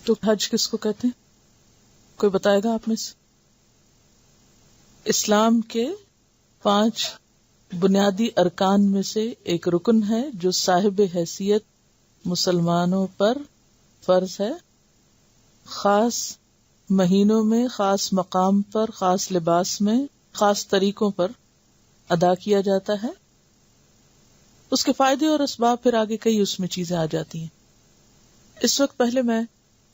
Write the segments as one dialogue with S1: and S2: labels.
S1: تو حج کس کو کہتے ہیں؟ کوئی بتائے گا آپ میں سے؟ اسلام کے 5 بنیادی ارکان میں سے ایک رکن ہے جو صاحب حیثیت مسلمانوں پر فرض ہے، خاص مہینوں میں، خاص مقام پر، خاص لباس میں، خاص طریقوں پر ادا کیا جاتا ہے. اس کے فائدے اور اسباب پھر آگے کئی اس میں چیزیں آ جاتی ہیں. اس وقت پہلے میں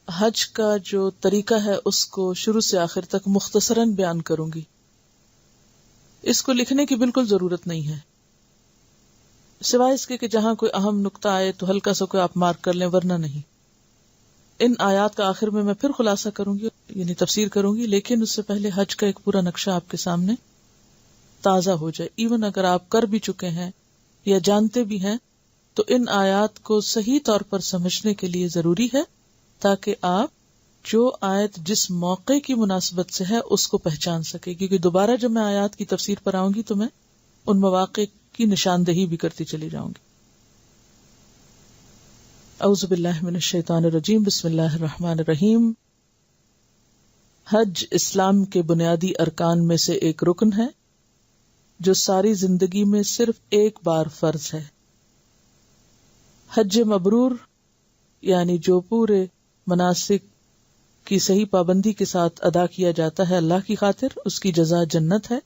S1: حج کا جو طریقہ ہے اس کو شروع سے آخر تک مختصراً بیان کروں گی. اس کو لکھنے کی بالکل ضرورت نہیں ہے، سوائے اس کے کہ جہاں کوئی اہم نقطہ آئے تو ہلکا سا کوئی آپ مارک کر لیں، ورنہ نہیں. ان آیات کا آخر میں پھر خلاصہ کروں گی، یعنی تفسیر کروں گی، لیکن اس سے پہلے حج کا ایک پورا نقشہ آپ کے سامنے تازہ ہو جائے. ایون اگر آپ کر بھی چکے ہیں یا جانتے بھی ہیں تو ان آیات کو صحیح طور پر سمجھنے کے لیے ضروری ہے تاکہ آپ جو آیت جس موقع کی مناسبت سے ہے اس کو پہچان سکے. کیونکہ دوبارہ جب میں آیات کی تفسیر پر آؤں گی تو میں ان مواقع کی نشاندہی بھی کرتی چلی جاؤں گی. اعوذ باللہ من الشیطان الرجیم، بسم اللہ الرحمن الرحیم. حج اسلام کے بنیادی ارکان میں سے ایک رکن ہے جو ساری زندگی میں صرف ایک بار فرض ہے. حج مبرور یعنی جو پورے مناسک کی صحیح پابندی کے ساتھ ادا کیا جاتا ہے اللہ کی خاطر، اس کی جزا جنت ہے.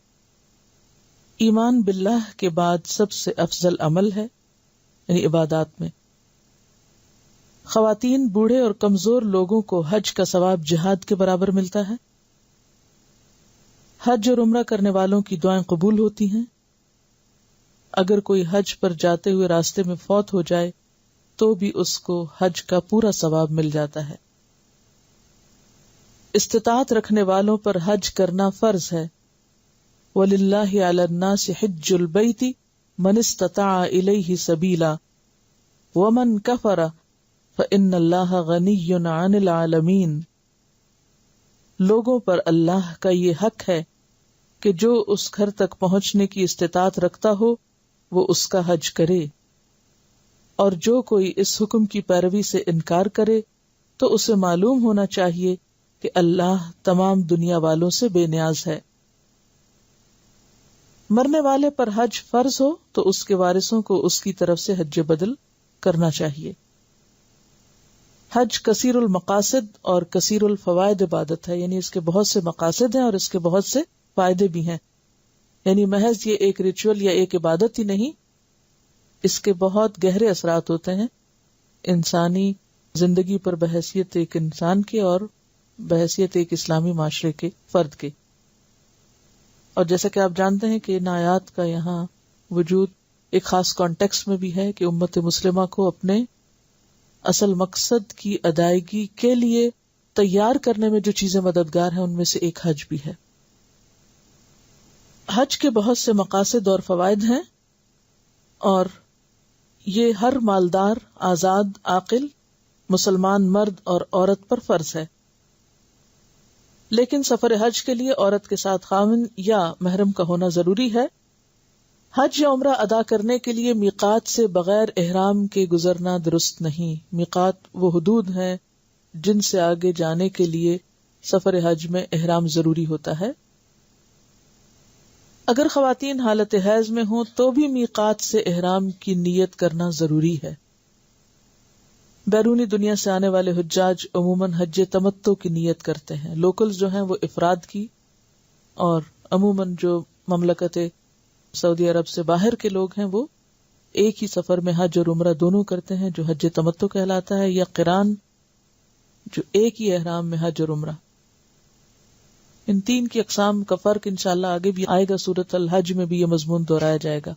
S1: ایمان باللہ کے بعد سب سے افضل عمل ہے، یعنی عبادات میں. خواتین، بوڑھے اور کمزور لوگوں کو حج کا ثواب جہاد کے برابر ملتا ہے. حج اور عمرہ کرنے والوں کی دعائیں قبول ہوتی ہیں. اگر کوئی حج پر جاتے ہوئے راستے میں فوت ہو جائے تو بھی اس کو حج کا پورا ثواب مل جاتا ہے. استطاعت رکھنے والوں پر حج کرنا فرض ہے. وَلِلَّهِ عَلَى النَّاسِ حِجُّ الْبَيْتِ مَنِ اسْتَطَاعَ إِلَيْهِ سَبِيلًا وَمَنْ كَفَرَ فَإِنَّ اللَّهَ غَنِيٌّ عَنِ الْعَالَمِينَ. لوگوں پر اللہ کا یہ حق ہے کہ جو اس گھر تک پہنچنے کی استطاعت رکھتا ہو وہ اس کا حج کرے، اور جو کوئی اس حکم کی پیروی سے انکار کرے تو اسے معلوم ہونا چاہیے کہ اللہ تمام دنیا والوں سے بے نیاز ہے. مرنے والے پر حج فرض ہو تو اس کے وارثوں کو اس کی طرف سے حج بدل کرنا چاہیے. حج کثیر المقاصد اور کثیر الفوائد عبادت ہے، یعنی اس کے بہت سے مقاصد ہیں اور اس کے بہت سے فائدے بھی ہیں. یعنی محض یہ ایک ریچول یا ایک عبادت ہی نہیں، اس کے بہت گہرے اثرات ہوتے ہیں انسانی زندگی پر بحیثیت ایک انسان کے اور بحیثیت ایک اسلامی معاشرے کے فرد کے. اور جیسا کہ آپ جانتے ہیں کہ ان آیات کا یہاں وجود ایک خاص کانٹیکسٹ میں بھی ہے کہ امت مسلمہ کو اپنے اصل مقصد کی ادائیگی کے لیے تیار کرنے میں جو چیزیں مددگار ہیں ان میں سے ایک حج بھی ہے. حج کے بہت سے مقاصد اور فوائد ہیں اور یہ ہر مالدار، آزاد، عاقل مسلمان مرد اور عورت پر فرض ہے. لیکن سفر حج کے لیے عورت کے ساتھ خاوند یا محرم کا ہونا ضروری ہے. حج یا عمرہ ادا کرنے کے لیے میقات سے بغیر احرام کے گزرنا درست نہیں. میقات وہ حدود ہیں جن سے آگے جانے کے لیے سفر حج میں احرام ضروری ہوتا ہے. اگر خواتین حالت حیض میں ہوں تو بھی میقات سے احرام کی نیت کرنا ضروری ہے. بیرونی دنیا سے آنے والے حجاج عموماً حج تمتع کی نیت کرتے ہیں. لوکلز جو ہیں وہ افراد کی، اور عموماً جو مملکت سعودی عرب سے باہر کے لوگ ہیں وہ ایک ہی سفر میں حج اور عمرہ دونوں کرتے ہیں جو حج تمتع کہلاتا ہے، یا قران جو ایک ہی احرام میں حج اور عمرہ. ان تین کی اقسام کا فرق انشاءاللہ آگے بھی آئے گا، سورۃ الحج میں بھی یہ مضمون دہرایا جائے گا.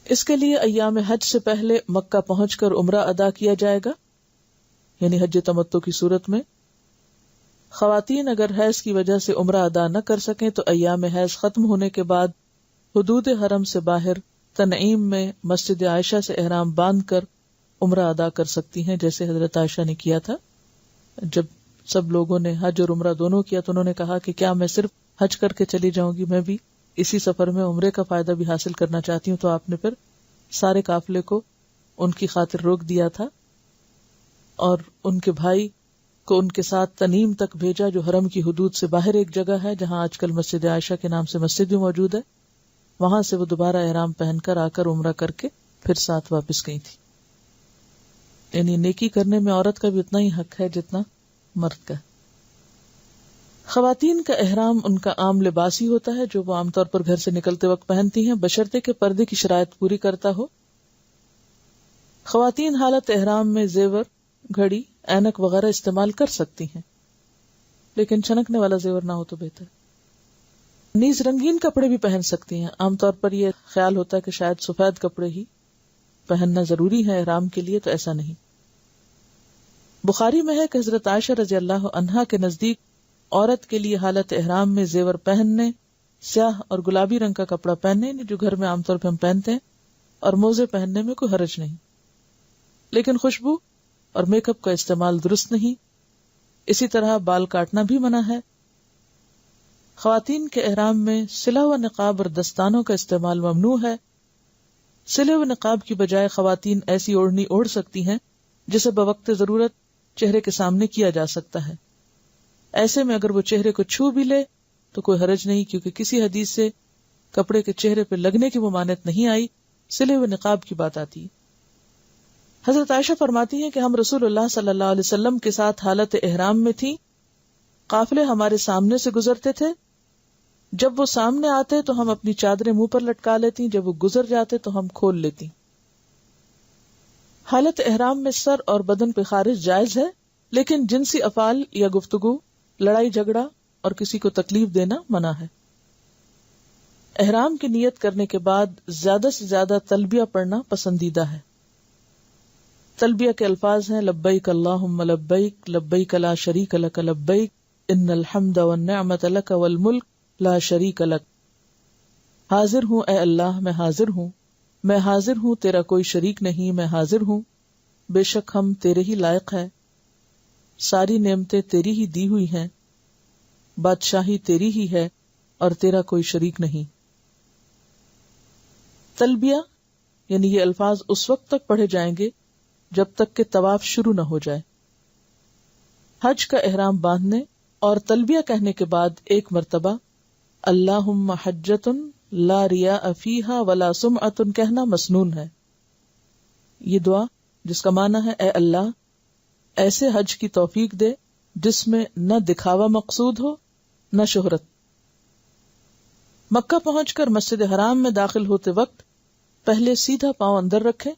S1: اس کے لیے ایام حج سے پہلے مکہ پہنچ کر عمرہ ادا کیا جائے گا، یعنی حج تمتع کی صورت میں. خواتین اگر حیض کی وجہ سے عمرہ ادا نہ کر سکیں تو ایام حیض ختم ہونے کے بعد حدود حرم سے باہر تنعیم میں مسجد عائشہ سے احرام باندھ کر عمرہ ادا کر سکتی ہیں، جیسے حضرت عائشہ نے کیا تھا. جب سب لوگوں نے حج اور عمرہ دونوں کیا تو انہوں نے کہا کہ کیا میں صرف حج کر کے چلی جاؤں گی، میں بھی اسی سفر میں عمرے کا فائدہ بھی حاصل کرنا چاہتی ہوں. تو آپ نے پھر سارے قافلے کو ان کی خاطر روک دیا تھا اور ان کے بھائی کو ان کے ساتھ تنیم تک بھیجا جو حرم کی حدود سے باہر ایک جگہ ہے جہاں آج کل مسجد عائشہ کے نام سے مسجد بھی موجود ہے. وہاں سے وہ دوبارہ احرام پہن کر آ کر عمرہ کر کے پھر ساتھ واپس گئی تھی. یعنی نیکی کرنے میں عورت کا بھی اتنا ہی حق ہے جتنا مرد کا. خواتین کا احرام ان کا عام لباس ہی ہوتا ہے جو وہ عام طور پر گھر سے نکلتے وقت پہنتی ہیں بشرطے کہ پردے کی شرائط پوری کرتا ہو. خواتین حالت احرام میں زیور، گھڑی، اینک وغیرہ استعمال کر سکتی ہیں، لیکن چھنکنے والا زیور نہ ہو تو بہتر. نیز رنگین کپڑے بھی پہن سکتی ہیں. عام طور پر یہ خیال ہوتا ہے کہ شاید سفید کپڑے ہی پہننا ضروری ہے احرام کے لیے، تو ایسا نہیں. بخاری میں ہے کہ حضرت عائشہ رضی اللہ عنہا کے نزدیک عورت کے لیے حالت احرام میں زیور پہننے، سیاہ اور گلابی رنگ کا کپڑا پہننے جو گھر میں عام طور پہ ہم پہنتے ہیں، اور موزے پہننے میں کوئی حرج نہیں. لیکن خوشبو اور میک اپ کا استعمال درست نہیں. اسی طرح بال کاٹنا بھی منع ہے. خواتین کے احرام میں سلا ہوا نقاب اور دستانوں کا استعمال ممنوع ہے. سلے ہوئے نقاب کی بجائے خواتین ایسی اوڑھنی اوڑھ سکتی ہیں جسے بوقت ضرورت چہرے کے سامنے کیا جا سکتا ہے. ایسے میں اگر وہ چہرے کو چھو بھی لے تو کوئی حرج نہیں، کیونکہ کسی حدیث سے کپڑے کے چہرے پہ لگنے کی ممانعت نہیں آئی، سلے ہوئے نقاب کی بات آتی ہے. حضرت عائشہ فرماتی ہیں کہ ہم رسول اللہ صلی اللہ علیہ وسلم کے ساتھ حالت احرام میں تھی. قافلے ہمارے سامنے سے گزرتے تھے. جب وہ سامنے آتے تو ہم اپنی چادریں منہ پر لٹکا لیتی، جب وہ گزر جاتے تو ہم کھول لیتی. حالت احرام میں سر اور بدن پہ خارج جائز ہے، لیکن جنسی افعال یا گفتگو، لڑائی جھگڑا اور کسی کو تکلیف دینا منع ہے. احرام کی نیت کرنے کے بعد زیادہ سے زیادہ تلبیہ پڑھنا پسندیدہ ہے. تلبیہ کے الفاظ ہیں لبیک اللہم لبیک، لبیک لا شریک لک لبیک، ان الحمد والنعمت لک والملک لا شریک لک. حاضر ہوں اے اللہ، میں حاضر ہوں، میں حاضر ہوں، تیرا کوئی شریک نہیں، میں حاضر ہوں، بے شک ہم تیرے ہی لائق ہے، ساری نعمتیں تیری ہی دی ہوئی ہیں، بادشاہی تیری ہی ہے اور تیرا کوئی شریک نہیں. تلبیہ یعنی یہ الفاظ اس وقت تک پڑھے جائیں گے جب تک کہ طواف شروع نہ ہو جائے. حج کا احرام باندھنے اور تلبیہ کہنے کے بعد ایک مرتبہ اللہم حجۃ لا ریاء فیہا ولا سمعۃ کہنا مسنون ہے. یہ دعا جس کا معنی ہے اے اللہ ایسے حج کی توفیق دے جس میں نہ دکھاوا مقصود ہو نہ شہرت. مکہ پہنچ کر مسجد حرام میں داخل ہوتے وقت پہلے سیدھا پاؤں اندر رکھیں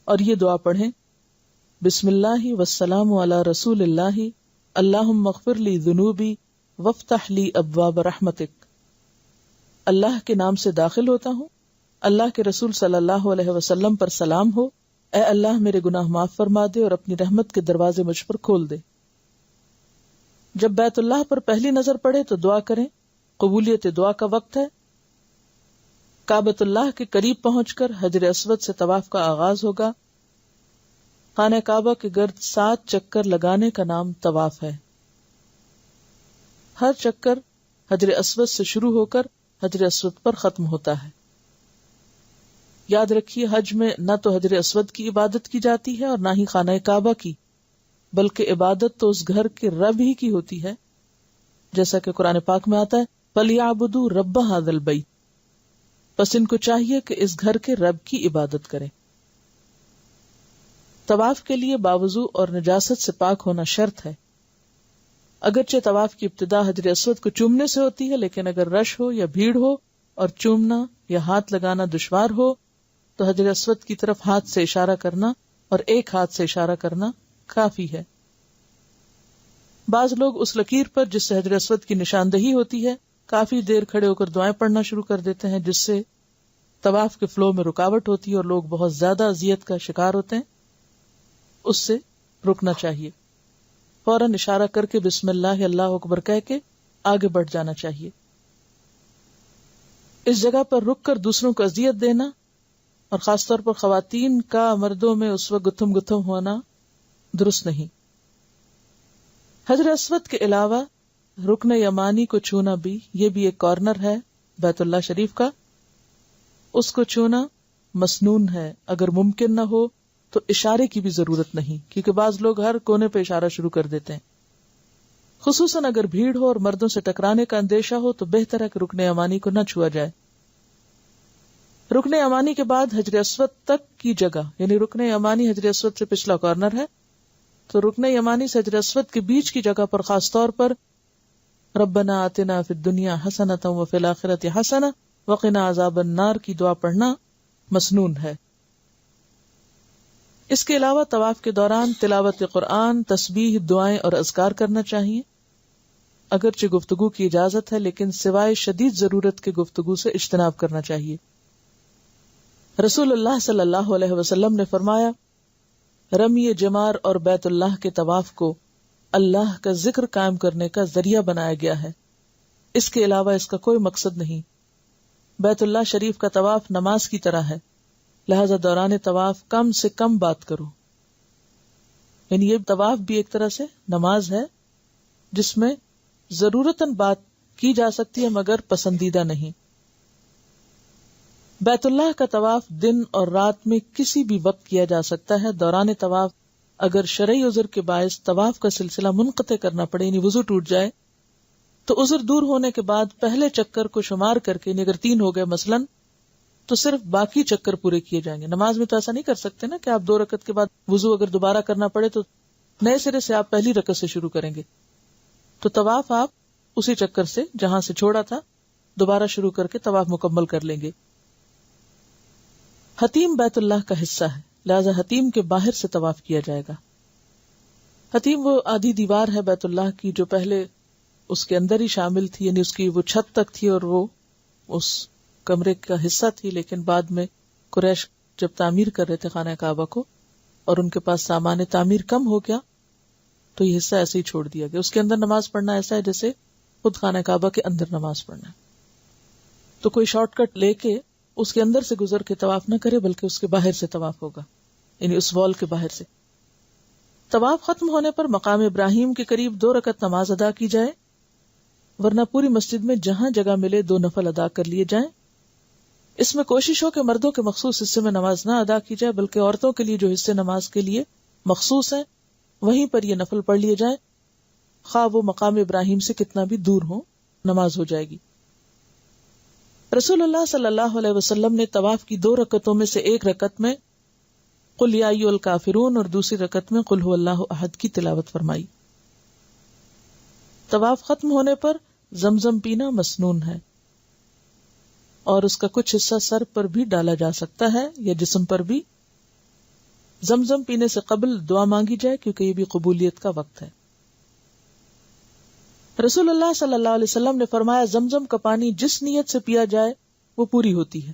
S1: اور یہ دعا پڑھیں بسم اللہ والسلام علی رسول اللہ اللہم اغفر لی ذنوبی وافتح لی ابواب رحمتک. اللہ کے نام سے داخل ہوتا ہوں، اللہ کے رسول صلی اللہ علیہ وسلم پر سلام ہو، اے اللہ میرے گناہ معاف فرما دے اور اپنی رحمت کے دروازے مجھ پر کھول دے. جب بیت اللہ پر پہلی نظر پڑے تو دعا کریں. قبولیت دعا کا وقت ہے. کعبۃ اللہ کے قریب پہنچ کر حجر اسود سے طواف کا آغاز ہوگا. خانہ کعبہ کے گرد 7 چکر لگانے کا نام طواف ہے. ہر چکر حجر اسود سے شروع ہو کر حجر اسود پر ختم ہوتا ہے. یاد رکھیے حج میں نہ تو حجر اسود کی عبادت کی جاتی ہے اور نہ ہی خانہ کعبہ کی، بلکہ عبادت تو اس گھر کے رب ہی کی ہوتی ہے، جیسا کہ قرآن پاک میں آتا ہے فَلْيَعْبُدُوا رَبَّ هَذَا الْبَيْتِ. پس ان کو چاہیے کہ اس گھر کے رب کی عبادت کریں. طواف کے لیے باوضو اور نجاست سے پاک ہونا شرط ہے. اگرچہ طواف کی ابتدا حجر اسود کو چومنے سے ہوتی ہے، لیکن اگر رش ہو یا بھیڑ ہو اور چومنا یا ہاتھ لگانا دشوار ہو تو حجر اسود کی طرف ہاتھ سے اشارہ کرنا اور ایک ہاتھ سے اشارہ کرنا کافی ہے. بعض لوگ اس لکیر پر جس سے حجر اسود کی نشاندہی ہوتی ہے کافی دیر کھڑے ہو کر دعائیں پڑھنا شروع کر دیتے ہیں، جس سے طواف کے فلو میں رکاوٹ ہوتی ہے اور لوگ بہت زیادہ اذیت کا شکار ہوتے ہیں. اس سے رکنا چاہیے. فوراً اشارہ کر کے بسم اللہ اللہ اکبر کہہ کے آگے بڑھ جانا چاہیے. اس جگہ پر رک کر دوسروں کو اذیت دینا اور خاص طور پر خواتین کا مردوں میں اس وقت گتھم گتھم ہونا درست نہیں. حجر اسود کے علاوہ رکن یمانی کو چھونا بھی، یہ بھی ایک کارنر ہے بیت اللہ شریف کا، اس کو چھونا مسنون ہے. اگر ممکن نہ ہو تو اشارے کی بھی ضرورت نہیں، کیونکہ بعض لوگ ہر کونے پہ اشارہ شروع کر دیتے ہیں. خصوصاً اگر بھیڑ ہو اور مردوں سے ٹکرانے کا اندیشہ ہو تو بہتر ہے کہ رکن یمانی کو نہ چھوا جائے. رکن یمانی کے بعد حجر اسود تک کی جگہ، یعنی رکن یمانی حجر اسود سے پچھلا کارنر ہے، تو رکن یمانی سے حجر اسود کے بیچ کی جگہ پر خاص طور پر ربنا آتنا فی الدنیا حسنۃ وفی الآخرۃ حسنۃ وقنا عذاب النار کی دعا پڑھنا مسنون ہے. اس کے علاوہ طواف کے دوران تلاوت قرآن، تسبیح، دعائیں اور اذکار کرنا چاہیے. اگرچہ گفتگو کی اجازت ہے لیکن سوائے شدید ضرورت کے گفتگو سے اجتناب کرنا چاہیے. رسول اللہ صلی اللہ علیہ وسلم نے فرمایا، رمی جمار اور بیت اللہ کے طواف کو اللہ کا ذکر قائم کرنے کا ذریعہ بنایا گیا ہے، اس کے علاوہ اس کا کوئی مقصد نہیں. بیت اللہ شریف کا طواف نماز کی طرح ہے، لہذا دوران طواف کم سے کم بات کرو. یعنی یہ طواف بھی ایک طرح سے نماز ہے جس میں ضرورتاً بات کی جا سکتی ہے مگر پسندیدہ نہیں. بیت اللہ کا طواف دن اور رات میں کسی بھی وقت کیا جا سکتا ہے. دوران طواف اگر شرعی عذر کے باعث طواف کا سلسلہ منقطع کرنا پڑے، یعنی وضو ٹوٹ جائے، تو عذر دور ہونے کے بعد پہلے چکر کو شمار کر کے، یعنی اگر 3 ہو گئے مثلاً، تو صرف باقی چکر پورے کیے جائیں گے. نماز میں تو ایسا نہیں کر سکتے نا کہ آپ 2 رکعت کے بعد وضو اگر دوبارہ کرنا پڑے تو نئے سرے سے آپ پہلی رکعت سے شروع کریں گے. تو طواف آپ اسی چکر سے جہاں سے چھوڑا تھا دوبارہ شروع کر کے طواف مکمل کر لیں گے. حتیم بیت اللہ کا حصہ ہے، لہذا حتیم کے باہر سے طواف کیا جائے گا. حتیم وہ آدھی دیوار ہے بیت اللہ کی جو پہلے اس کے اندر ہی شامل تھی، یعنی اس کی وہ چھت تک تھی اور وہ اس کمرے کا حصہ تھی، لیکن بعد میں قریش جب تعمیر کر رہے تھے خانہ کعبہ کو اور ان کے پاس سامان تعمیر کم ہو گیا تو یہ حصہ ایسے ہی چھوڑ دیا گیا. اس کے اندر نماز پڑھنا ایسا ہے جیسے خود خانہ کعبہ کے اندر نماز پڑھنا. تو کوئی شارٹ کٹ لے کے اس کے اندر سے گزر کے طواف نہ کرے بلکہ اس کے باہر سے طواف ہوگا، یعنی اس وال کے باہر سے. طواف ختم ہونے پر مقام ابراہیم کے قریب 2 رکعت نماز ادا کی جائے، ورنہ پوری مسجد میں جہاں جگہ ملے 2 نفل ادا کر لیے جائیں. اس میں کوشش ہو کہ مردوں کے مخصوص حصے میں نماز نہ ادا کی جائے بلکہ عورتوں کے لیے جو حصے نماز کے لیے مخصوص ہیں وہیں پر یہ نفل پڑھ لیے جائیں، خواہ وہ مقام ابراہیم سے کتنا بھی دور ہو، نماز ہو جائے گی. رسول اللہ صلی اللہ علیہ وسلم نے طواف کی 2 رکعتوں میں سے ایک رکعت میں قل یا ایھا الکافرون اور دوسری رکعت میں قل ھو اللہ احد کی تلاوت فرمائی. طواف ختم ہونے پر زمزم پینا مسنون ہے اور اس کا کچھ حصہ سر پر بھی ڈالا جا سکتا ہے یا جسم پر بھی. زمزم پینے سے قبل دعا مانگی جائے کیونکہ یہ بھی قبولیت کا وقت ہے. رسول اللہ صلی اللہ علیہ وسلم نے فرمایا، زمزم کا پانی جس نیت سے پیا جائے وہ پوری ہوتی ہے.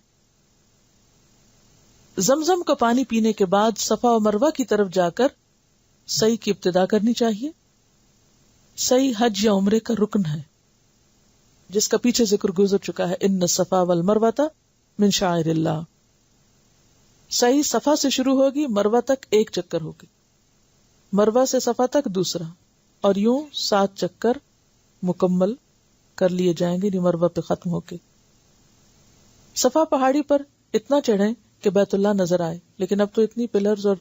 S1: زمزم کا پانی پینے کے بعد صفا و مروہ کی طرف جا کر سعی کی ابتدا کرنی چاہیے. سعی حج یا عمرے کا رکن ہے جس کا پیچھے ذکر گزر چکا ہے، ان الصفا والمروۃ من شعائر اللہ. سعی صفا سے شروع ہوگی، مروہ تک 1 چکر ہوگی، مروہ سے صفا تک دوسرا، اور یوں 7 چکر مکمل کر لیے جائیں گے مروہ پہ ختم ہو کے. صفا پہاڑی پر اتنا چڑھیں کہ بیت اللہ نظر آئے، لیکن اب تو اتنی پلرز اور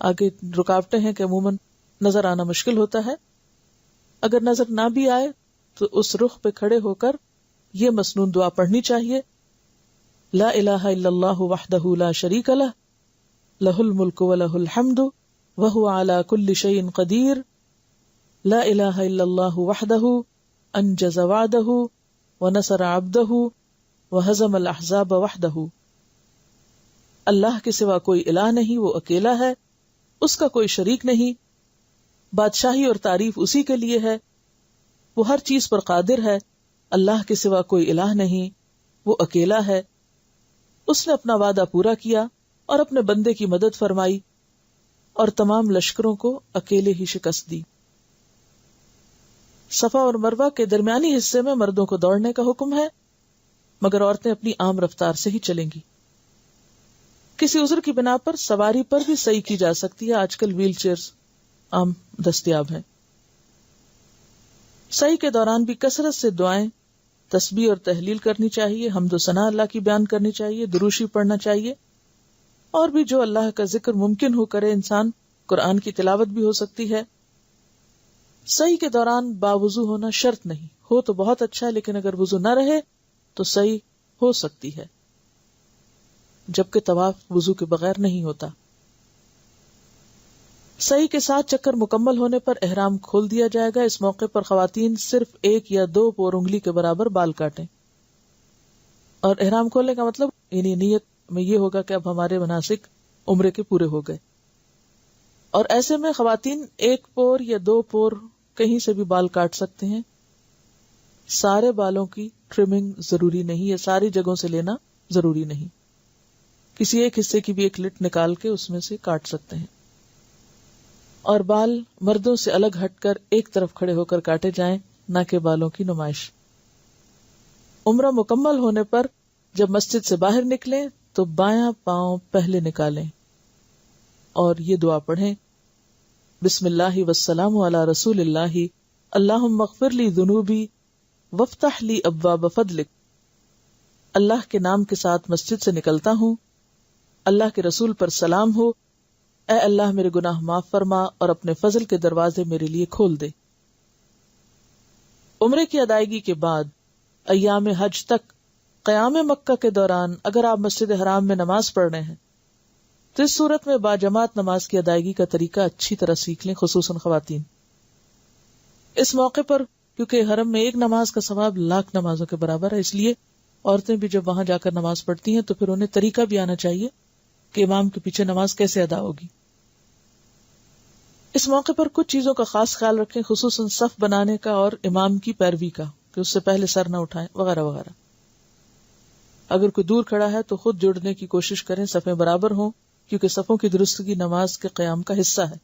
S1: آگے رکاوٹیں ہیں کہ عموماً نظر آنا مشکل ہوتا ہے. اگر نظر نہ بھی آئے تو اس رخ پہ کھڑے ہو کر یہ مسنون دعا پڑھنی چاہیے، لا الہ الا اللہ وحدہ لا شریک لہ لہ الملک ولہ الحمد وہو علی کل شیء قدیر لا الہ الا اللہ وحدہ انجز وعدہ ونصر عبدہ وہزم الاحزاب وحدہ. اللہ کے سوا کوئی الہ نہیں، وہ اکیلا ہے، اس کا کوئی شریک نہیں، بادشاہی اور تعریف اسی کے لیے ہے، وہ ہر چیز پر قادر ہے. اللہ کے سوا کوئی الہ نہیں، وہ اکیلا ہے، اس نے اپنا وعدہ پورا کیا اور اپنے بندے کی مدد فرمائی اور تمام لشکروں کو اکیلے ہی شکست دی. صفا اور مروہ کے درمیانی حصے میں مردوں کو دوڑنے کا حکم ہے مگر عورتیں اپنی عام رفتار سے ہی چلیں گی. کسی عذر کی بنا پر سواری پر بھی سعی کی جا سکتی ہے، آج کل ویل چیئرز عام دستیاب ہیں. سعی کے دوران بھی کثرت سے دعائیں، تسبیح اور تحلیل کرنی چاہیے، حمد و ثنا اللہ کی بیان کرنی چاہیے، دروشی پڑھنا چاہیے. اور بھی جو اللہ کا ذکر ممکن ہو کرے انسان. قرآن کی تلاوت بھی ہو سکتی ہے. سعی کے دوران باوضو ہونا شرط نہیں ہو تو بہت اچھا ہے، لیکن اگر وضو نہ رہے تو سعی ہو سکتی ہے، جبکہ طواف وضو کے بغیر نہیں ہوتا. سعی کے 7 چکر مکمل ہونے پر احرام کھول دیا جائے گا. اس موقع پر خواتین صرف 1 یا 2 پور انگلی کے برابر بال کاٹیں. اور احرام کھولنے کا مطلب یعنی نیت میں یہ ہوگا کہ اب ہمارے مناسک عمرے کے پورے ہو گئے. اور ایسے میں خواتین 1 پور یا 2 پور کہیں سے بھی بال کاٹ سکتے ہیں. سارے بالوں کی ٹرمنگ ضروری نہیں ہے، ساری جگہوں سے لینا ضروری نہیں. کسی ایک حصے کی بھی ایک لٹ نکال کے اس میں سے کاٹ سکتے ہیں. اور بال مردوں سے الگ ہٹ کر ایک طرف کھڑے ہو کر کاٹے جائیں، نہ کہ بالوں کی نمائش. عمرہ مکمل ہونے پر جب مسجد سے باہر نکلیں تو بایاں پاؤں پہلے نکالیں اور یہ دعا پڑھیں: بسم اللہ والسلام علی رسول اللہ، اللہم اغفر لی ذنوبی وافتح لی ابواب فضلک. اللہ کے نام کے ساتھ مسجد سے نکلتا ہوں، اللہ کے رسول پر سلام ہو، اے اللہ میرے گناہ معاف فرما اور اپنے فضل کے دروازے میرے لیے کھول دے. عمرے کی ادائیگی کے بعد ایام حج تک قیام مکہ کے دوران اگر آپ مسجد حرام میں نماز پڑھ رہے ہیں تو اس صورت میں باجماعت نماز کی ادائیگی کا طریقہ اچھی طرح سیکھ لیں، خصوصاً خواتین. اس موقع پر کیونکہ حرم میں ایک نماز کا ثواب 1,00,000 نمازوں کے برابر ہے، اس لیے عورتیں بھی جب وہاں جا کر نماز پڑھتی ہیں تو پھر انہیں طریقہ بھی آنا چاہیے کہ امام کے پیچھے نماز کیسے ادا ہوگی. اس موقع پر کچھ چیزوں کا خاص خیال رکھیں، خصوصاً صف بنانے کا اور امام کی پیروی کا، کہ اس سے پہلے سر نہ اٹھائیں وغیرہ وغیرہ. اگر کوئی دور کھڑا ہے تو خود جڑنے کی کوشش کریں، صفیں برابر ہوں، کیونکہ صفوں کی درستگی نماز کے قیام کا حصہ ہے.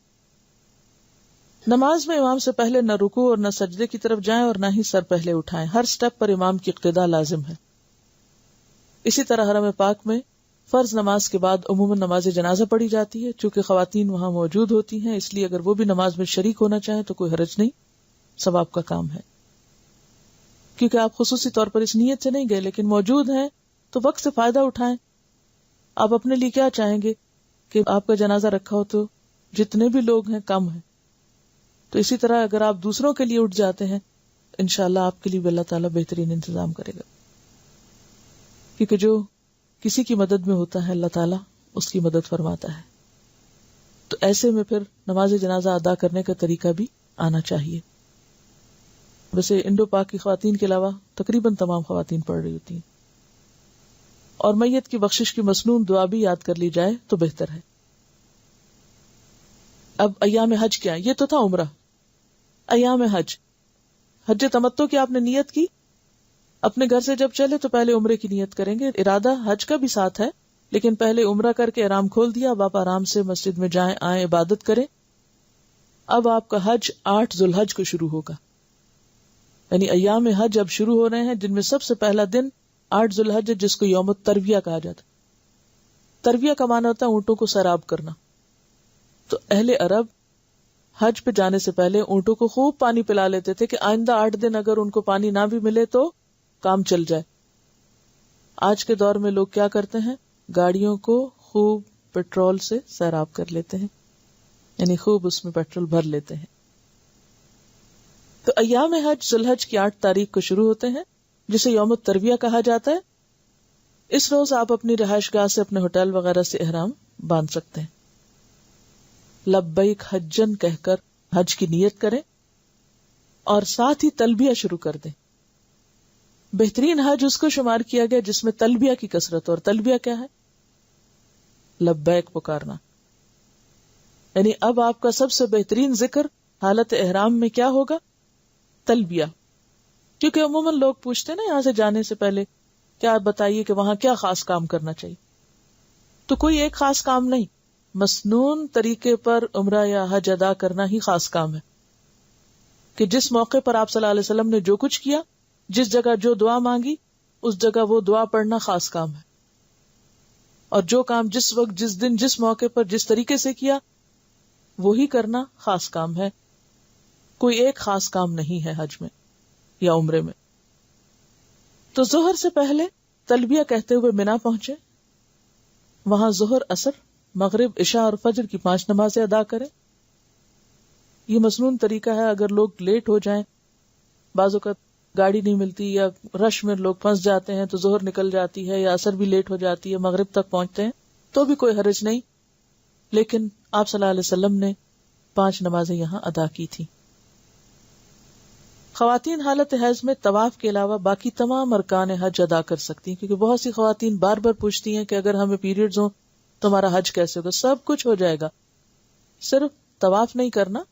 S1: نماز میں امام سے پہلے نہ رکوع اور نہ سجدے کی طرف جائیں اور نہ ہی سر پہلے اٹھائیں. ہر سٹیپ پر امام کی اقتداء لازم ہے. اسی طرح حرم پاک میں فرض نماز کے بعد عموماً نماز جنازہ پڑھی جاتی ہے. چونکہ خواتین وہاں موجود ہوتی ہیں اس لیے اگر وہ بھی نماز میں شریک ہونا چاہیں تو کوئی حرج نہیں، ثواب کا کام ہے. کیونکہ آپ خصوصی طور پر اس نیت سے نہیں گئے لیکن موجود ہیں تو وقت سے فائدہ اٹھائیں. آپ اپنے لیے کیا چاہیں گے کہ آپ کا جنازہ رکھا ہو تو جتنے بھی لوگ ہیں کم ہیں، تو اسی طرح اگر آپ دوسروں کے لیے اٹھ جاتے ہیں انشاءاللہ آپ کے لیے بھی اللہ تعالیٰ بہترین انتظام کرے گا. کیونکہ جو کسی کی مدد میں ہوتا ہے اللہ تعالیٰ اس کی مدد فرماتا ہے. تو ایسے میں پھر نماز جنازہ ادا کرنے کا طریقہ بھی آنا چاہیے. ویسے انڈو پاک کی خواتین کے علاوہ تقریباً تمام خواتین پڑھ رہی ہوتی ہیں. اور میت کی بخشش کی مسنون دعا بھی یاد کر لی جائے تو بہتر ہے. اب ایام حج کیا؟ یہ تو تھا عمرہ. ایام حج، حج تمتع کی آپ نے نیت کی، اپنے گھر سے جب چلے تو پہلے عمرے کی نیت کریں گے. ارادہ حج کا بھی ساتھ ہے لیکن پہلے عمرہ کر کے احرام کھول دیا. اب آپ آرام سے مسجد میں جائیں آئیں عبادت کریں. اب آپ کا حج 8 ذو الحج کو شروع ہوگا، یعنی ایام حج اب شروع ہو رہے ہیں جن میں سب سے پہلا دن 8 ذو الحج جس کو یوم الترویہ کہا جاتا. ترویہ کا معنی ہوتا ہے اونٹوں کو سیراب کرنا. تو اہل عرب حج پہ جانے سے پہلے اونٹوں کو خوب پانی پلا لیتے تھے کہ آئندہ 8 دن اگر ان کو پانی نہ بھی ملے تو کام چل جائے. آج کے دور میں لوگ کیا کرتے ہیں؟ گاڑیوں کو خوب پیٹرول سے سیراب کر لیتے ہیں، یعنی خوب اس میں پیٹرول بھر لیتے ہیں. تو ایام حج ذو الحج کی 8 تاریخ کو شروع ہوتے ہیں جسے یوم الترویہ کہا جاتا ہے. اس روز آپ اپنی رہائش گاہ سے اپنے ہوٹل وغیرہ سے احرام باندھ سکتے ہیں. لبیک حجن کہہ کر حج کی نیت کریں اور ساتھ ہی تلبیہ شروع کر دیں. بہترین حج اس کو شمار کیا گیا جس میں تلبیہ کی کثرت. اور تلبیہ کیا ہے؟ لبیک پکارنا. یعنی اب آپ کا سب سے بہترین ذکر حالت احرام میں کیا ہوگا؟ تلبیہ. کیونکہ عموماً لوگ پوچھتے ہیں نا یہاں سے جانے سے پہلے کیا بتائیے کہ وہاں کیا خاص کام کرنا چاہیے. تو کوئی ایک خاص کام نہیں، مسنون طریقے پر عمرہ یا حج ادا کرنا ہی خاص کام ہے. کہ جس موقع پر آپ صلی اللہ علیہ وسلم نے جو کچھ کیا، جس جگہ جو دعا مانگی اس جگہ وہ دعا پڑھنا خاص کام ہے. اور جو کام جس وقت جس دن جس موقع پر جس طریقے سے کیا وہی کرنا خاص کام ہے. کوئی ایک خاص کام نہیں ہے حج میں یا عمرے میں. تو ظہر سے پہلے تلبیہ کہتے ہوئے منا پہنچے. وہاں ظہر، عصر، مغرب، عشاء اور فجر کی 5 نمازیں ادا کرے. یہ مسنون طریقہ ہے. اگر لوگ لیٹ ہو جائیں، بعض اوقات گاڑی نہیں ملتی یا رش میں لوگ پھنس جاتے ہیں تو ظہر نکل جاتی ہے یا عصر بھی لیٹ ہو جاتی ہے، مغرب تک پہنچتے ہیں تو بھی کوئی حرج نہیں. لیکن آپ صلی اللہ علیہ وسلم نے 5 نمازیں یہاں ادا کی تھی. خواتین حالت حیض میں طواف کے علاوہ باقی تمام ارکان حج ادا کر سکتی ہیں، کیونکہ بہت سی خواتین بار بار پوچھتی ہیں کہ اگر ہمیں پیریڈز ہوں تو ہمارا حج کیسے ہوگا. سب کچھ ہو جائے گا، صرف طواف نہیں کرنا،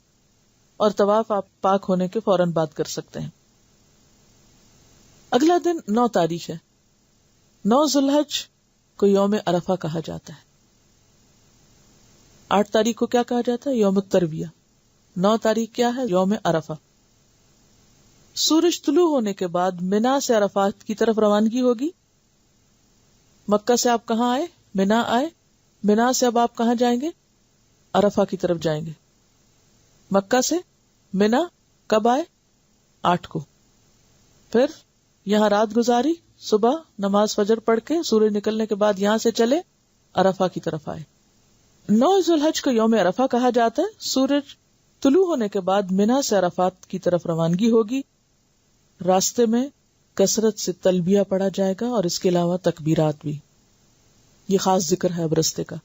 S1: اور طواف آپ پاک ہونے کے فوراً بعد کر سکتے ہیں. اگلا دن 9 تاریخ ہے. 9 ذوالحج کو یوم عرفہ کہا جاتا ہے. 8 تاریخ کو کیا کہا جاتا ہے؟ یوم الترویہ. 9 تاریخ کیا ہے؟ یوم عرفہ. سورج طلوع ہونے کے بعد منا سے عرفات کی طرف روانگی ہوگی. مکہ سے آپ کہاں آئے؟ منا آئے. منا سے اب آپ کہاں جائیں گے؟ عرفہ کی طرف جائیں گے. مکہ سے منا کب آئے؟ 8 کو. پھر یہاں رات گزاری، صبح نماز فجر پڑھ کے سورج نکلنے کے بعد یہاں سے چلے عرفہ کی طرف آئے. 9 ذوالحج کو یوم عرفہ کہا جاتا ہے. سورج طلوع ہونے کے بعد منا سے عرفات کی طرف روانگی ہوگی. راستے میں کثرت سے تلبیہ پڑھا جائے گا اور اس کے علاوہ تکبیرات بھی. یہ خاص ذکر ہے اب راستے کا.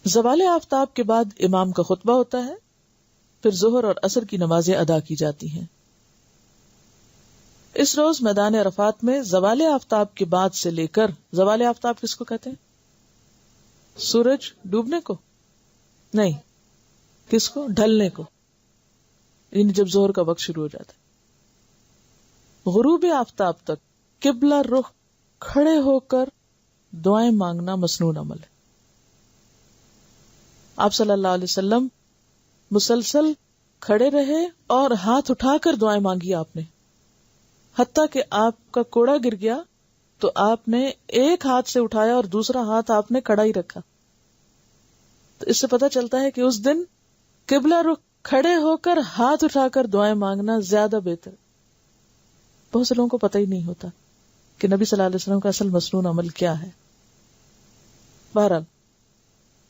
S1: زوال آفتاب کے بعد امام کا خطبہ ہوتا ہے. پھر ظہر اور عصر کی نمازیں ادا کی جاتی ہیں. اس روز میدان عرفات میں زوال آفتاب کے بعد سے لے کر، زوال آفتاب کس کو کہتے ہیں؟ سورج ڈوبنے کو نہیں، کس کو؟ ڈھلنے کو، یعنی جب ظہر کا وقت شروع ہو جاتا ہے. غروب آفتاب تک قبلہ رخ کھڑے ہو کر دعائیں مانگنا مسنون عمل ہے. آپ صلی اللہ علیہ وسلم مسلسل کھڑے رہے اور ہاتھ اٹھا کر دعائیں مانگی آپ نے، حتیٰ کہ آپ کا کوڑا گر گیا تو آپ نے ایک ہاتھ سے اٹھایا اور دوسرا ہاتھ آپ نے کھڑا ہی رکھا. تو اس سے پتہ چلتا ہے کہ اس دن قبلہ رخ کھڑے ہو کر ہاتھ اٹھا کر دعائیں مانگنا زیادہ بہتر. بہت سے لوگوں کو پتہ ہی نہیں ہوتا کہ نبی صلی اللہ علیہ وسلم کا اصل مسنون عمل کیا ہے. بہرحال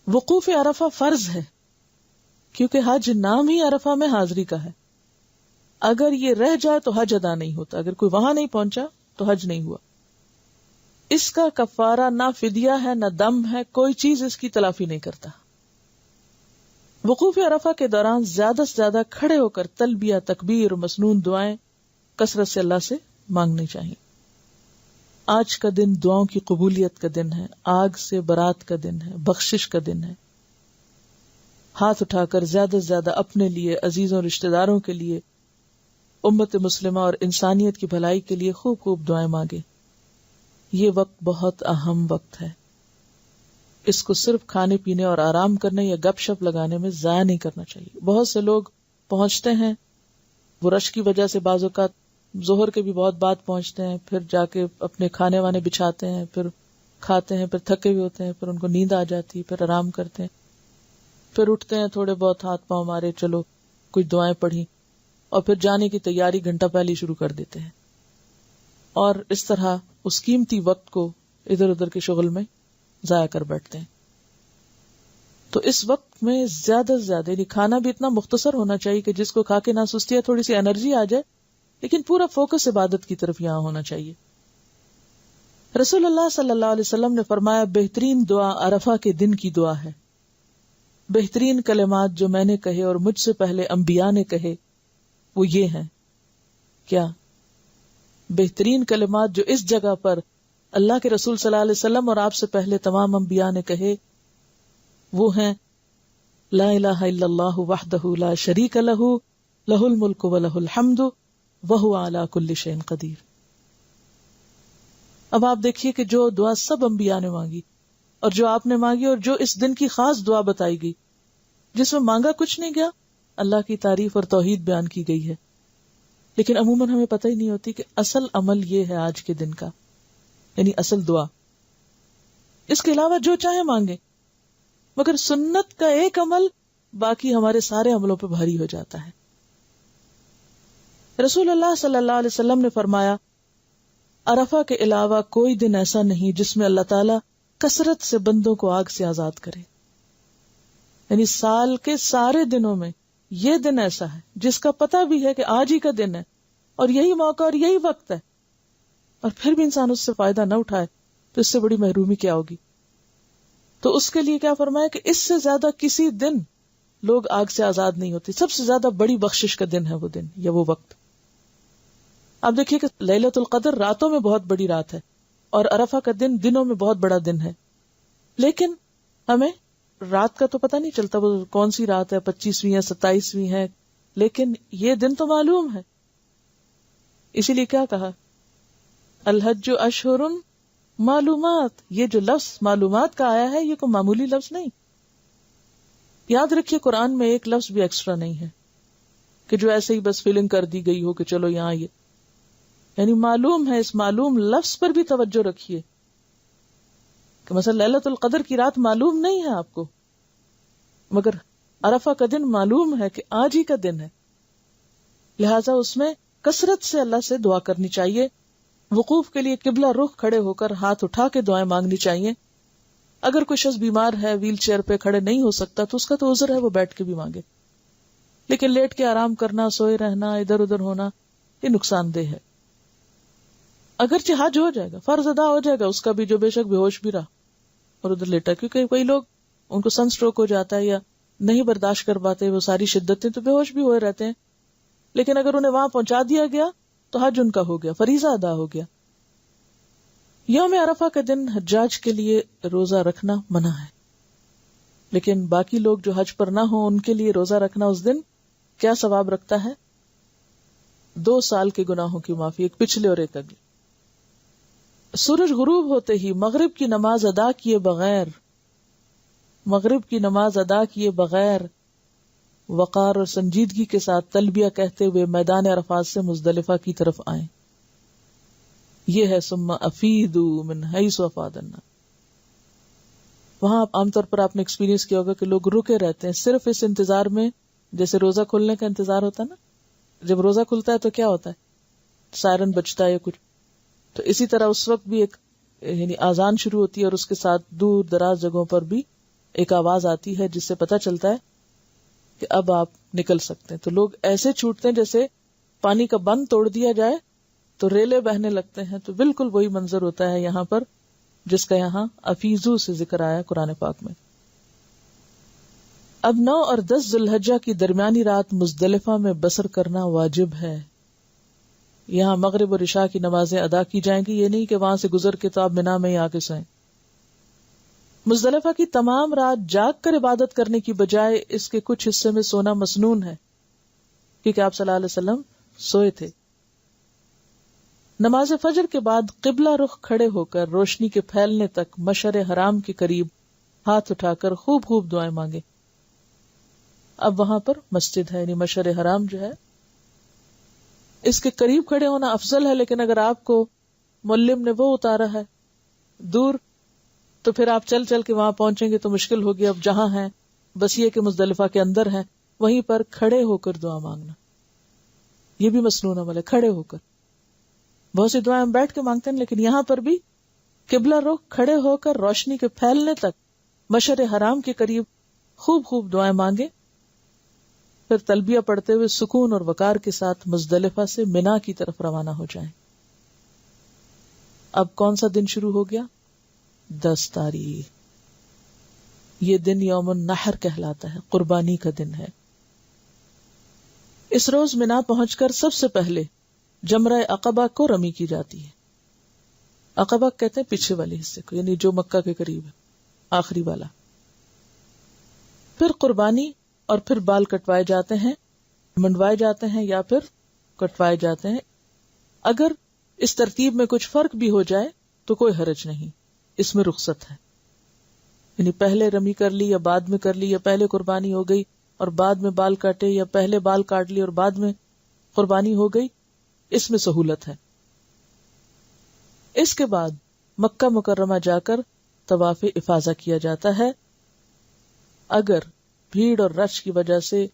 S1: وقوف عرفہ فرض ہے، کیونکہ حج نام ہی عرفہ میں حاضری کا ہے. اگر یہ رہ جائے تو حج ادا نہیں ہوتا. اگر کوئی وہاں نہیں پہنچا تو حج نہیں ہوا. اس کا کفارہ نہ فدیہ ہے نہ دم ہے، کوئی چیز اس کی تلافی نہیں کرتا. وقوف عرفہ کے دوران زیادہ سے زیادہ کھڑے ہو کر تلبیہ، تکبیر اور مسنون دعائیں کثرت سے اللہ سے مانگنی چاہیے. آج کا دن دعاؤں کی قبولیت کا دن ہے، آگ سے برات کا دن ہے، بخشش کا دن ہے. ہاتھ اٹھا کر زیادہ سے زیادہ اپنے لیے، عزیزوں، رشتہ داروں کے لیے، امت مسلمہ اور انسانیت کی بھلائی کے لیے خوب خوب دعائیں مانگے. یہ وقت بہت اہم وقت ہے. اس کو صرف کھانے پینے اور آرام کرنے یا گپ شپ لگانے میں ضائع نہیں کرنا چاہیے. بہت سے لوگ پہنچتے ہیں، وہ رش کی وجہ سے بعض اوقات ظہر کے بھی بہت بعد پہنچتے ہیں، پھر جا کے اپنے کھانے وانے بچھاتے ہیں، پھر کھاتے ہیں، پھر تھکے ہوئے ہوتے ہیں، پھر ان کو نیند آ جاتی ہے، پھر آرام کرتے ہیں، پھر اٹھتے ہیں، تھوڑے بہت ہاتھ پاؤں مارے، چلو کچھ دعائیں پڑھی، اور پھر جانے کی تیاری گھنٹہ پہلے ہی شروع کر دیتے ہیں. اور اس طرح اس قیمتی وقت کو ادھر ادھر کے شغل میں ضائع کر بیٹھتے ہیں. تو اس وقت میں زیادہ سے زیادہ، یعنی کھانا بھی اتنا مختصر ہونا چاہیے کہ جس کو کھا کے نہ سستی ہے، تھوڑی سی انرجی آ جائے، لیکن پورا فوکس عبادت کی طرف یہاں ہونا چاہیے. رسول اللہ صلی اللہ علیہ وسلم نے فرمایا، بہترین دعا عرفہ کے دن کی دعا ہے. بہترین کلمات جو میں نے کہے اور مجھ سے پہلے انبیاء نے کہے وہ یہ ہیں. کیا؟ بہترین کلمات جو اس جگہ پر اللہ کے رسول صلی اللہ علیہ وسلم اور آپ سے پہلے تمام انبیاء نے کہے وہ ہیں، لا الہ الا اللہ وحدہ لا شریک لہ لہ الملک و لہ الحمد وہو علی کل شیء قدیر. اب آپ دیکھیے کہ جو دعا سب انبیاء نے مانگی اور جو آپ نے مانگی اور جو اس دن کی خاص دعا بتائی گئی، جس میں مانگا کچھ نہیں گیا، اللہ کی تعریف اور توحید بیان کی گئی ہے، لیکن عموماً ہمیں پتہ ہی نہیں ہوتی کہ اصل عمل یہ ہے آج کے دن کا، یعنی اصل دعا. اس کے علاوہ جو چاہے مانگے، مگر سنت کا ایک عمل باقی ہمارے سارے عملوں پہ بھاری ہو جاتا ہے. رسول اللہ صلی اللہ علیہ وسلم نے فرمایا، عرفہ کے علاوہ کوئی دن ایسا نہیں جس میں اللہ تعالیٰ کثرت سے بندوں کو آگ سے آزاد کرے. یعنی سال کے سارے دنوں میں یہ دن ایسا ہے جس کا پتہ بھی ہے کہ آج ہی کا دن ہے اور یہی موقع اور یہی وقت ہے، اور پھر بھی انسان اس سے فائدہ نہ اٹھائے تو اس سے بڑی محرومی کیا ہوگی. تو اس کے لیے کیا فرمایا کہ اس سے زیادہ کسی دن لوگ آگ سے آزاد نہیں ہوتے. سب سے زیادہ بڑی بخشش کا دن ہے وہ دن یا وہ وقت. آپ دیکھیے کہ لیلۃ القدر راتوں میں بہت بڑی رات ہے اور عرفہ کا دن دنوں میں بہت بڑا دن ہے، لیکن ہمیں رات کا تو پتہ نہیں چلتا وہ کون سی رات ہے، 25ویں ہے 27ویں ہے، لیکن یہ دن تو معلوم ہے. اسی لیے کیا کہا، الحج اشہر معلومات. یہ جو لفظ معلومات کا آیا ہے یہ کوئی معمولی لفظ نہیں. یاد رکھیے قرآن میں ایک لفظ بھی ایکسٹرا نہیں ہے کہ جو ایسے ہی بس فیلنگ کر دی گئی ہو کہ چلو یہاں یہ، یعنی معلوم ہے. اس معلوم لفظ پر بھی توجہ رکھیے کہ مثلا لیلۃ القدر کی رات معلوم نہیں ہے آپ کو، مگر عرفہ کا دن معلوم ہے کہ آج ہی کا دن ہے. لہٰذا اس میں کثرت سے اللہ سے دعا کرنی چاہیے. وقوف کے لیے قبلہ رخ کھڑے ہو کر ہاتھ اٹھا کے دعائیں مانگنی چاہیے. اگر کوئی شخص بیمار ہے، ویل چیئر پہ کھڑے نہیں ہو سکتا تو اس کا تو عذر ہے، وہ بیٹھ کے بھی مانگے. لیکن لیٹ کے آرام کرنا، سوئے رہنا، ادھر ادھر ہونا، یہ نقصان دہ ہے. اگرچہ حج ہو جائے گا، فرض ادا ہو جائے گا اس کا بھی، جو بے شک بے ہوش بھی رہا اور ادھر لیٹا، کیونکہ کوئی لوگ ان کو سن سٹروک ہو جاتا ہے یا نہیں برداشت کر پاتے وہ ساری شدتیں، تو بے ہوش بھی ہوئے رہتے ہیں. لیکن اگر انہیں وہاں پہنچا دیا گیا تو حج ان کا ہو گیا، فریضہ ادا ہو گیا. یوم عرفہ کے دن حجاج کے لیے روزہ رکھنا منع ہے، لیکن باقی لوگ جو حج پر نہ ہوں ان کے لیے روزہ رکھنا اس دن کیا ثواب رکھتا ہے؟ 2 سال کے گناہوں کی معافی، ایک پچھلے اور ایک اگلے. سورج غروب ہوتے ہی مغرب کی نماز ادا کیے بغیر وقار اور سنجیدگی کے ساتھ تلبیہ کہتے ہوئے میدان عرفات سے مزدلفہ کی طرف آئیں. یہ ہے ثم افیدوا من حیث افاض الناس. وہاں عام طور پر آپ نے ایکسپیرینس کیا ہوگا کہ لوگ رکے رہتے ہیں صرف اس انتظار میں، جیسے روزہ کھلنے کا انتظار ہوتا ہے نا، جب روزہ کھلتا ہے تو کیا ہوتا ہے، سائرن بجتا ہے یا کچھ، تو اسی طرح اس وقت بھی ایک یعنی آذان شروع ہوتی ہے اور اس کے ساتھ دور دراز جگہوں پر بھی ایک آواز آتی ہے جس سے پتہ چلتا ہے کہ اب آپ نکل سکتے ہیں. تو لوگ ایسے چھوٹتے ہیں جیسے پانی کا بند توڑ دیا جائے تو ریلے بہنے لگتے ہیں. تو بالکل وہی منظر ہوتا ہے یہاں پر جس کا یہاں افیزو سے ذکر آیا قرآن پاک میں. اب 9 اور 10 ذی الحجہ کی درمیانی رات مزدلفہ میں بسر کرنا واجب ہے. یہاں مغرب اور عشاء کی نمازیں ادا کی جائیں گی، یہ نہیں کہ وہاں سے گزر کے تو آپ منا میں ہی آ کے سوئیں. مزدلفہ کی تمام رات جاگ کر عبادت کرنے کی بجائے اس کے کچھ حصے میں سونا مسنون ہے، کیونکہ آپ صلی اللہ علیہ وسلم سوئے تھے. نماز فجر کے بعد قبلہ رخ کھڑے ہو کر روشنی کے پھیلنے تک مشعر حرام کے قریب ہاتھ اٹھا کر خوب خوب دعائیں مانگے. اب وہاں پر مسجد ہے، یعنی مشعر حرام جو ہے اس کے قریب کھڑے ہونا افضل ہے. لیکن اگر آپ کو معلم نے وہ اتارا ہے دور تو پھر آپ چل چل کے وہاں پہنچیں گے تو مشکل ہوگی. اب جہاں ہیں بس یہ کہ مزدلفہ کے اندر ہیں وہیں پر کھڑے ہو کر دعا مانگنا، یہ بھی مسنون عمل ہے. کھڑے ہو کر بہت سی دعائیں ہم بیٹھ کے مانگتے ہیں، لیکن یہاں پر بھی قبلہ رخ کھڑے ہو کر روشنی کے پھیلنے تک مشعر حرام کے قریب خوب خوب دعائیں مانگے، پھر تلبیہ پڑھتے ہوئے سکون اور وقار کے ساتھ مزدلفہ سے منا کی طرف روانہ ہو جائیں. اب کون سا دن شروع ہو گیا؟ 10 تاریخ. یہ دن یوم النحر کہلاتا ہے، قربانی کا دن ہے. اس روز منا پہنچ کر سب سے پہلے جمرہ عقبہ کو رمی کی جاتی ہے. عقبہ کہتے ہیں پیچھے والے حصے کو، یعنی جو مکہ کے قریب ہے، آخری والا. پھر قربانی اور پھر بال کٹوائے جاتے ہیں، منڈوائے جاتے ہیں یا پھر کٹوائے جاتے ہیں. اگر اس ترتیب میں کچھ فرق بھی ہو جائے تو کوئی حرج نہیں، اس میں رخصت ہے. یعنی پہلے رمی کر لی یا بعد میں کر لی، یا پہلے قربانی ہو گئی اور بعد میں بال کاٹے، یا پہلے بال کاٹ لی اور بعد میں قربانی ہو گئی، اس میں سہولت ہے. اس کے بعد مکہ مکرمہ جا کر طواف افاضہ کیا جاتا ہے. اگر بھیڑ اور رش کی وجہ سے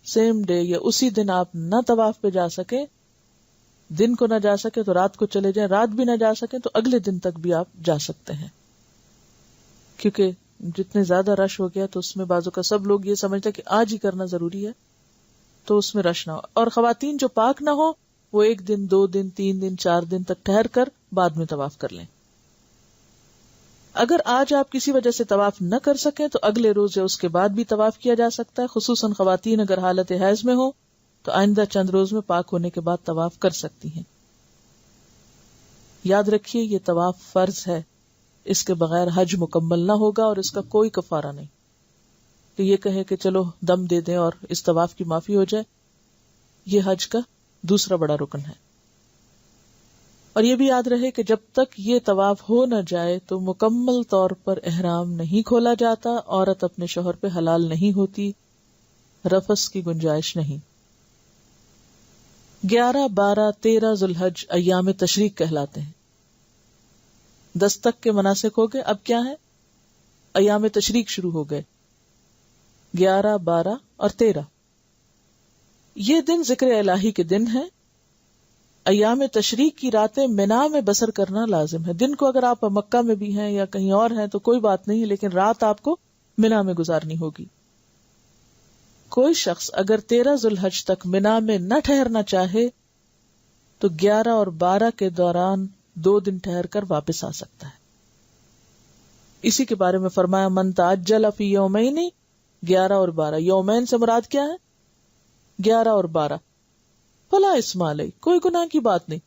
S1: سیم ڈے یا اسی دن آپ نہ طواف پہ جا سکیں، دن کو نہ جا سکے تو رات کو چلے جائیں، رات بھی نہ جا سکیں تو اگلے دن تک بھی آپ جا سکتے ہیں. کیونکہ جتنے زیادہ رش ہو گیا تو اس میں بعضوں کا سب لوگ یہ سمجھتے کہ آج ہی کرنا ضروری ہے، تو اس میں رش نہ ہو. اور خواتین جو پاک نہ ہو وہ 1 دن 2 دن 3 دن 4 دن تک ٹھہر کر بعد میں طواف کر لیں. اگر آج آپ کسی وجہ سے طواف نہ کر سکیں تو اگلے روز یا اس کے بعد بھی طواف کیا جا سکتا ہے. خصوصاً خواتین اگر حالت حیض میں ہو تو آئندہ چند روز میں پاک ہونے کے بعد طواف کر سکتی ہیں. یاد رکھیے یہ طواف فرض ہے، اس کے بغیر حج مکمل نہ ہوگا اور اس کا کوئی کفارہ نہیں کہ یہ کہے کہ چلو دم دے دیں اور اس طواف کی معافی ہو جائے. یہ حج کا دوسرا بڑا رکن ہے. اور یہ بھی یاد رہے کہ جب تک یہ طواف ہو نہ جائے تو مکمل طور پر احرام نہیں کھولا جاتا، عورت اپنے شوہر پہ حلال نہیں ہوتی، رفث کی گنجائش نہیں. 11، 12، 13 ذوالحج ایام تشریق کہلاتے ہیں. 10 تک کے مناسک ہو گئے، اب کیا ہے؟ ایام تشریق شروع ہو گئے. 11، 12 اور 13 یہ دن ذکر الہی کے دن ہیں. ایام تشریق کی راتیں منا میں بسر کرنا لازم ہے. دن کو اگر آپ مکہ میں بھی ہیں یا کہیں اور ہیں تو کوئی بات نہیں، لیکن رات آپ کو منا میں گزارنی ہوگی. کوئی شخص اگر 13 ذوالحج تک منا میں نہ ٹھہرنا چاہے تو 11 اور 12 کے دوران 2 دن ٹھہر کر واپس آ سکتا ہے. اسی کے بارے میں فرمایا من تعجل فی یومین، 11 اور 12. یومین سے مراد کیا ہے؟ 11 اور 12. فلا اسم علیہ، کوئی گناہ کی بات نہیں.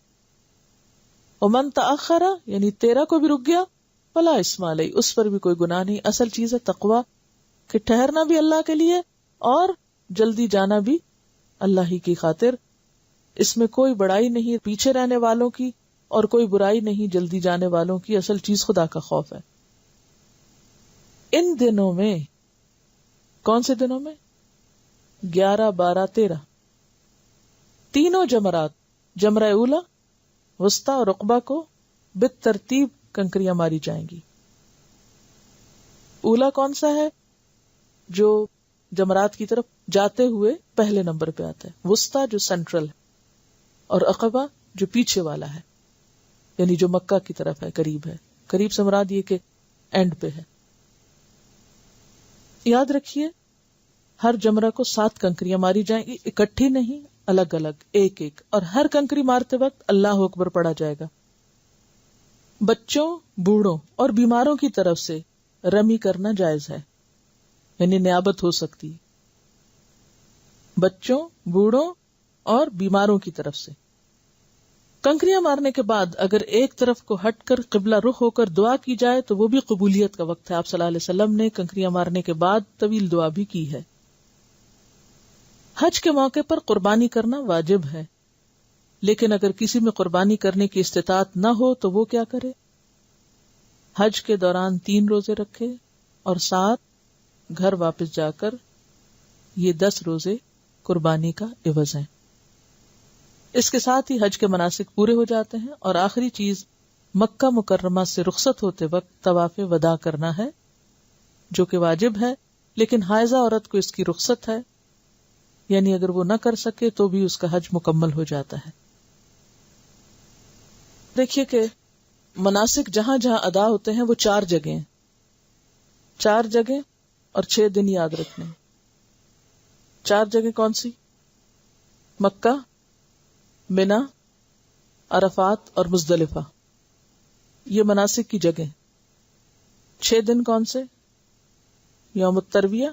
S1: ومن تأخر یعنی 13 کو بھی رک گیا، فلا اسم علیہ، اس پر بھی کوئی گناہ نہیں. اصل چیز ہے تقوی، کہ ٹھہرنا بھی اللہ کے لیے اور جلدی جانا بھی اللہ ہی کی خاطر. اس میں کوئی بڑائی نہیں پیچھے رہنے والوں کی اور کوئی برائی نہیں جلدی جانے والوں کی. اصل چیز خدا کا خوف ہے. ان دنوں میں، کون سے دنوں میں؟ 11، 12، 13 تینوں جمرات، جمرہ اولا، وسطی اور عقبہ کو بالترتیب کنکریاں ماری جائیں گی. اولا کون سا ہے؟ جو جمرات کی طرف جاتے ہوئے پہلے نمبر پہ آتا ہے. وسطی جو سینٹرل ہے، اور عقبہ جو پیچھے والا ہے، یعنی جو مکہ کی طرف ہے، قریب ہے. قریب سے مراد یہ کہ اینڈ پہ ہے. یاد رکھیے ہر جمرہ کو 7 کنکریاں ماری جائیں گی، اکٹھی نہیں، الگ الگ، ایک ایک. اور ہر کنکری مارتے وقت اللہ اکبر پڑھا جائے گا. بچوں، بوڑھوں اور بیماروں کی طرف سے رمی کرنا جائز ہے، یعنی نیابت ہو سکتی. بچوں، بوڑھوں اور بیماروں کی طرف سے. کنکریاں مارنے کے بعد اگر ایک طرف کو ہٹ کر قبلہ رخ ہو کر دعا کی جائے تو وہ بھی قبولیت کا وقت ہے. آپ صلی اللہ علیہ وسلم نے کنکریاں مارنے کے بعد طویل دعا بھی کی ہے. حج کے موقع پر قربانی کرنا واجب ہے، لیکن اگر کسی میں قربانی کرنے کی استطاعت نہ ہو تو وہ کیا کرے؟ حج کے دوران 3 روزے رکھے اور 7 گھر واپس جا کر یہ 10 روزے قربانی کا عوض ہیں. اس کے ساتھ ہی حج کے مناسک پورے ہو جاتے ہیں. اور آخری چیز مکہ مکرمہ سے رخصت ہوتے وقت طواف وداع کرنا ہے، جو کہ واجب ہے، لیکن حائضہ عورت کو اس کی رخصت ہے، یعنی اگر وہ نہ کر سکے تو بھی اس کا حج مکمل ہو جاتا ہے. دیکھیے کہ مناسک جہاں جہاں ادا ہوتے ہیں وہ 4 جگہیں ہیں. 4 جگہیں اور 6 دن یاد رکھنے. 4 جگہیں کون سی؟ مکہ، منا، عرفات اور مزدلفہ. یہ مناسک کی جگہ. 6 دن کون سے؟ یوم الترویہ،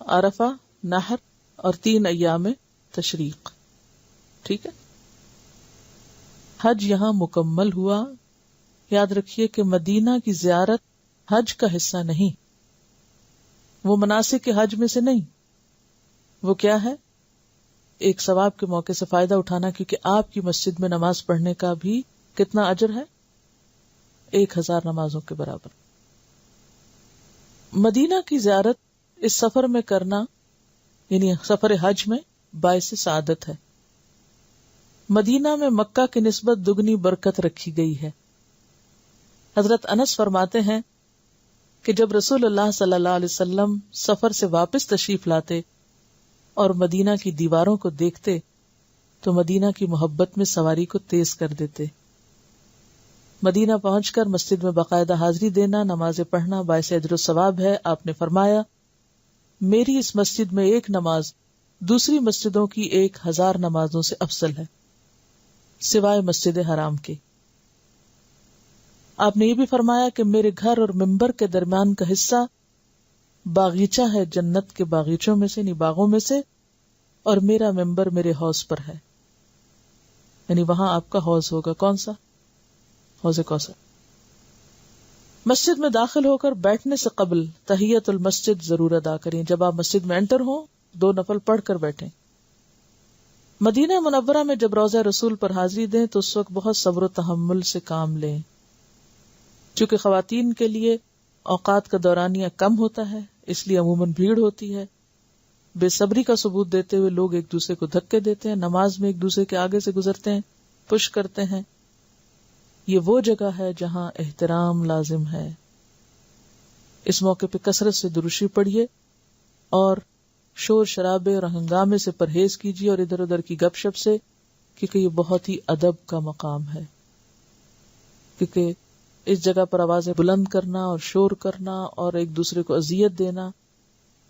S1: عرفہ، نحر اور 3 ایام تشریق. ٹھیک ہے. حج یہاں مکمل ہوا. یاد رکھیے کہ مدینہ کی زیارت حج کا حصہ نہیں، وہ مناسک کے حج میں سے نہیں. وہ کیا ہے؟ ایک ثواب کے موقع سے فائدہ اٹھانا، کیونکہ آپ کی مسجد میں نماز پڑھنے کا بھی کتنا اجر ہے؟ 1000 نمازوں کے برابر. مدینہ کی زیارت اس سفر میں کرنا، یعنی سفر حج میں، باعث سعادت ہے. مدینہ میں مکہ کی نسبت دگنی برکت رکھی گئی ہے. حضرت انس فرماتے ہیں کہ جب رسول اللہ صلی اللہ علیہ وسلم سفر سے واپس تشریف لاتے اور مدینہ کی دیواروں کو دیکھتے تو مدینہ کی محبت میں سواری کو تیز کر دیتے. مدینہ پہنچ کر مسجد میں باقاعدہ حاضری دینا، نمازیں پڑھنا باعث اجر و ثواب ہے۔ آپ نے فرمایا میری اس مسجد میں ایک نماز دوسری مسجدوں کی 1000 نمازوں سے افضل ہے سوائے مسجد حرام کے۔ آپ نے یہ بھی فرمایا کہ میرے گھر اور ممبر کے درمیان کا حصہ باغیچہ ہے جنت کے باغیچوں میں سے، یعنی باغوں میں سے، اور میرا ممبر میرے حوض پر ہے، یعنی وہاں آپ کا حوض ہوگا۔ کون سا؟ حوض کوثر۔ مسجد میں داخل ہو کر بیٹھنے سے قبل تحیت المسجد ضرور ادا کریں۔ جب آپ مسجد میں انٹر ہوں 2 نفل پڑھ کر بیٹھیں۔ مدینہ منورہ میں جب روضہ رسول پر حاضری دیں تو اس وقت بہت صبر و تحمل سے کام لیں، چونکہ خواتین کے لیے اوقات کا دورانیہ کم ہوتا ہے، اس لیے عموماً بھیڑ ہوتی ہے۔ بے صبری کا ثبوت دیتے ہوئے لوگ ایک دوسرے کو دھکے دیتے ہیں، نماز میں ایک دوسرے کے آگے سے گزرتے ہیں، پش کرتے ہیں۔ یہ وہ جگہ ہے جہاں احترام لازم ہے۔ اس موقع پہ کثرت سے درشی پڑھیے اور شور شرابے اور ہنگامے سے پرہیز کیجیے اور ادھر ادھر کی گپ شپ سے، کیونکہ یہ بہت ہی ادب کا مقام ہے۔ کیونکہ اس جگہ پر آوازیں بلند کرنا اور شور کرنا اور ایک دوسرے کو اذیت دینا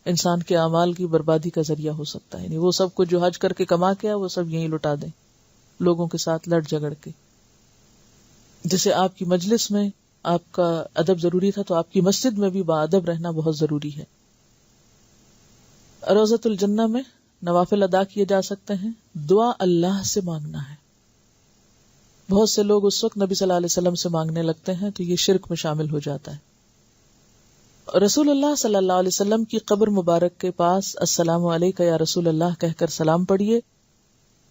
S1: انسان کے اعمال کی بربادی کا ذریعہ ہو سکتا ہے۔ یعنی وہ سب کو جو حج کر کے کما کے وہ سب یہیں لٹا دیں لوگوں کے ساتھ لڑ جھگڑ کے۔ جیسے آپ کی مجلس میں آپ کا ادب ضروری تھا، تو آپ کی مسجد میں بھی باادب رہنا بہت ضروری ہے۔ روضۃ الجنہ میں نوافل ادا کیے جا سکتے ہیں، دعا اللہ سے مانگنا ہے۔ بہت سے لوگ اس وقت نبی صلی اللہ علیہ وسلم سے مانگنے لگتے ہیں تو یہ شرک میں شامل ہو جاتا ہے۔ رسول اللہ صلی اللہ علیہ وسلم کی قبر مبارک کے پاس السلام علیکہ یا رسول اللہ کہہ کر سلام پڑھیے۔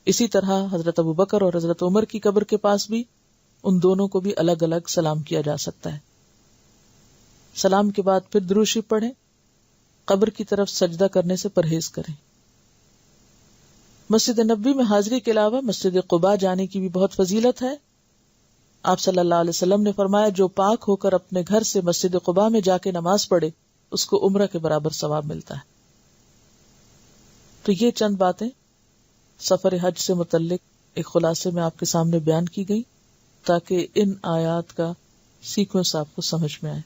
S1: اسی طرح حضرت ابوبکر اور حضرت عمر کی قبر کے پاس بھی ان دونوں کو بھی الگ الگ سلام کیا جا سکتا ہے۔ سلام کے بعد پھر درود شریف پڑھیں، قبر کی طرف سجدہ کرنے سے پرہیز کریں۔ مسجد نبوی میں حاضری کے علاوہ مسجد قباء جانے کی بھی بہت فضیلت ہے۔ آپ صلی اللہ علیہ وسلم نے فرمایا جو پاک ہو کر اپنے گھر سے مسجد قباء میں جا کے نماز پڑھے اس کو عمرہ کے برابر ثواب ملتا ہے۔ تو یہ چند باتیں سفر حج سے متعلق ایک خلاصے میں آپ کے سامنے بیان کی گئی تاکہ ان آیات کا سیکوینس آپ کو سمجھ میں آئے۔